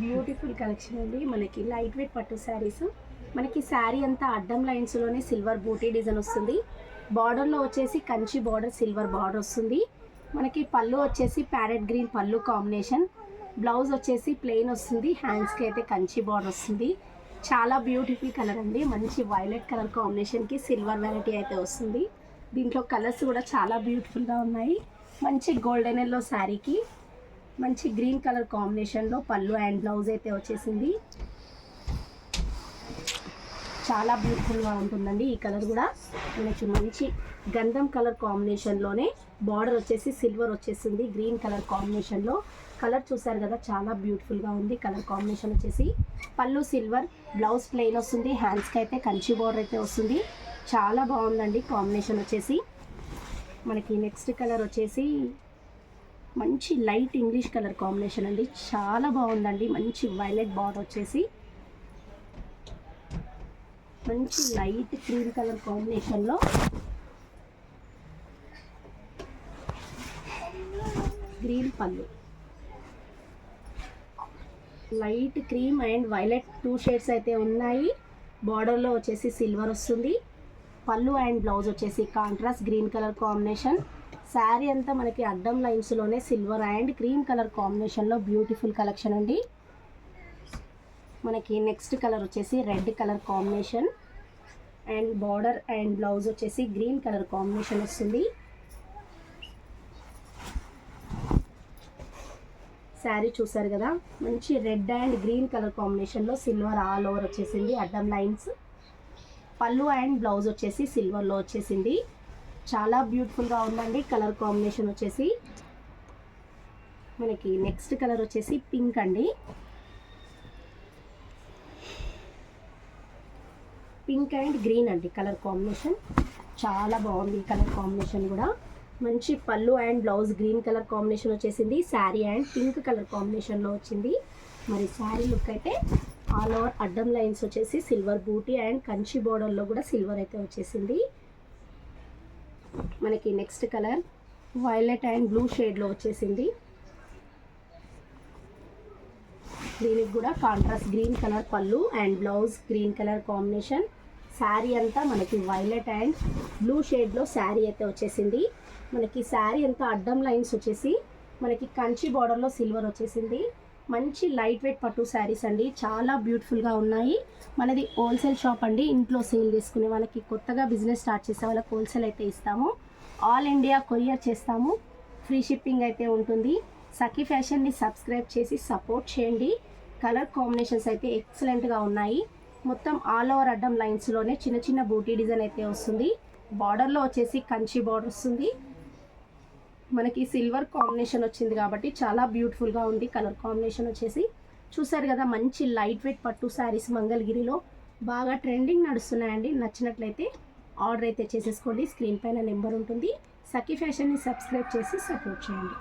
Beautiful collection అండి. మనకి light weight పట్టు శారీస్. మనకి శారీ అంతా అడ్డం లైన్స్లోనే సిల్వర్ బూటీ డిజైన్ వస్తుంది. బార్డర్లో వచ్చేసి కంచి బార్డర్, సిల్వర్ బార్డర్ వస్తుంది. మనకి పళ్ళు వచ్చేసి ప్యారెట్ గ్రీన్ పళ్ళు కాంబినేషన్. బ్లౌజ్ వచ్చేసి ప్లెయిన్ వస్తుంది. హ్యాండ్స్కి అయితే కంచి బార్డర్ వస్తుంది. చాలా బ్యూటిఫుల్ కలర్ అండి. మంచి వైలెట్ కలర్ కాంబినేషన్కి సిల్వర్ వెరైటీ అయితే వస్తుంది. దీంట్లో కలర్స్ కూడా చాలా బ్యూటిఫుల్గా ఉన్నాయి. మంచి గోల్డెన్ ఎల్లో శారీకి మంచి గ్రీన్ కలర్ కాంబినేషన్లో పళ్ళు అండ్ బ్లౌజ్ అయితే వచ్చేసింది. చాలా బ్యూటిఫుల్గా ఉంటుందండి. ఈ కలర్ కూడా మనకి మంచి గంధం కలర్ కాంబినేషన్లోనే బార్డర్ వచ్చేసి సిల్వర్ వచ్చేసింది. గ్రీన్ కలర్ కాంబినేషన్లో కలర్ చూసారు కదా, చాలా బ్యూటిఫుల్గా ఉంది. కలర్ కాంబినేషన్ వచ్చేసి పళ్ళు సిల్వర్, బ్లౌజ్ ప్లెయిన్ వస్తుంది. హ్యాండ్స్కి అయితే కంచి బార్డర్ అయితే వస్తుంది. చాలా బాగుందండి కాంబినేషన్ వచ్చేసి. మనకి నెక్స్ట్ కలర్ వచ్చేసి మంచి లైట్ ఇంగ్లీష్ కలర్ కాంబినేషన్ అండి. చాలా బాగుందండి. మంచి వైలెట్ బార్డర్ వచ్చేసి మంచి లైట్ క్రీమ్ కలర్ కాంబినేషన్లో గ్రీన్ పళ్ళు, light cream and violet 2 shades అయితే ఉన్నాయి. బార్డర్లో వచ్చేసి సిల్వర్ వస్తుంది. పళ్ళు అండ్ బ్లౌజ్ వచ్చేసి contrast green colour combination. Sari అంతా మనకి అడ్డం లైన్స్లోనే సిల్వర్ అండ్ క్రీమ్ కలర్ కాంబినేషన్లో బ్యూటిఫుల్ కలెక్షన్ అండి. మనకి నెక్స్ట్ కలర్ వచ్చేసి red colour combination and border and blouse వచ్చేసి గ్రీన్ కలర్ కాంబినేషన్ వస్తుంది. శారీ చూసారు కదా, మంచి రెడ్ అండ్ గ్రీన్ కలర్ కాంబినేషన్లో సిల్వర్ ఆల్ ఓవర్ వచ్చేసింది. అడ్డం లైన్స్. పళ్ళు అండ్ బ్లౌజ్ వచ్చేసి సిల్వర్లో వచ్చేసింది. చాలా బ్యూటిఫుల్గా ఉందండి. కలర్ కాంబినేషన్ వచ్చేసి మనకి నెక్స్ట్ కలర్ వచ్చేసి పింక్ అండి. పింక్ అండ్ గ్రీన్ అండి కలర్ కాంబినేషన్. చాలా బాగుంది ఈ కలర్ కాంబినేషన్ కూడా. మంచి పళ్ళు and blouse green colour combination వచ్చేసింది. శారీ అండ్ పింక్ కలర్ కాంబినేషన్లో వచ్చింది. మరి శారీ లుక్ అయితే ఆల్ ఓవర్ అడ్డం లైన్స్ వచ్చేసి సిల్వర్ బూటీ అండ్ కంచి బోర్డర్లో కూడా సిల్వర్ అయితే వచ్చేసింది. మనకి next colour violet and blue షేడ్లో వచ్చేసింది. దీనికి కూడా కాంట్రాస్ట్ గ్రీన్ కలర్ పళ్ళు and blouse green colour combination. Sari అంతా మనకి వైలెట్ అండ్ బ్లూ షేడ్లో శారీ అయితే వచ్చేసింది. మనకి శారీ అంతా అడ్డం లైన్స్ వచ్చేసి మనకి కంచి బార్డర్లో సిల్వర్ వచ్చేసింది. మంచి లైట్ వెయిట్ పట్టు శారీస్ అండి. చాలా బ్యూటిఫుల్గా ఉన్నాయి. మనది హోల్సేల్ షాప్ అండి. ఇంట్లో సేల్ చేసుకునే వాళ్ళకి, కొత్తగా బిజినెస్ స్టార్ట్ చేసే వాళ్ళకి హోల్సేల్ అయితే ఇస్తాము. ఆల్ ఇండియా కొరియర్ చేస్తాము. ఫ్రీ షిప్పింగ్ అయితే ఉంటుంది. సఖీ ఫ్యాషన్ని సబ్స్క్రైబ్ చేసి సపోర్ట్ చేయండి. కలర్ కాంబినేషన్స్ అయితే ఎక్సలెంట్గా ఉన్నాయి. మొత్తం ఆల్ ఓవర్ అడ్డం లైన్స్లోనే చిన్న చిన్న బూటీ డిజైన్ అయితే వస్తుంది. బార్డర్లో వచ్చేసి కంచి బార్డర్ వస్తుంది. మనకి సిల్వర్ కాంబినేషన్ వచ్చింది కాబట్టి చాలా బ్యూటిఫుల్గా ఉంది. కలర్ కాంబినేషన్ వచ్చేసి చూసారు కదా, మంచి లైట్ వెయిట్ పట్టు శారీస్ మంగళగిరిలో బాగా ట్రెండింగ్ నడుస్తున్నాయండి. నచ్చినట్లయితే ఆర్డర్ అయితే చేసేసుకోండి. స్క్రీన్ పైన నెంబర్ ఉంటుంది. సఖీ ఫ్యాషన్ని సబ్స్క్రైబ్ చేసి సపోర్ట్ చేయండి.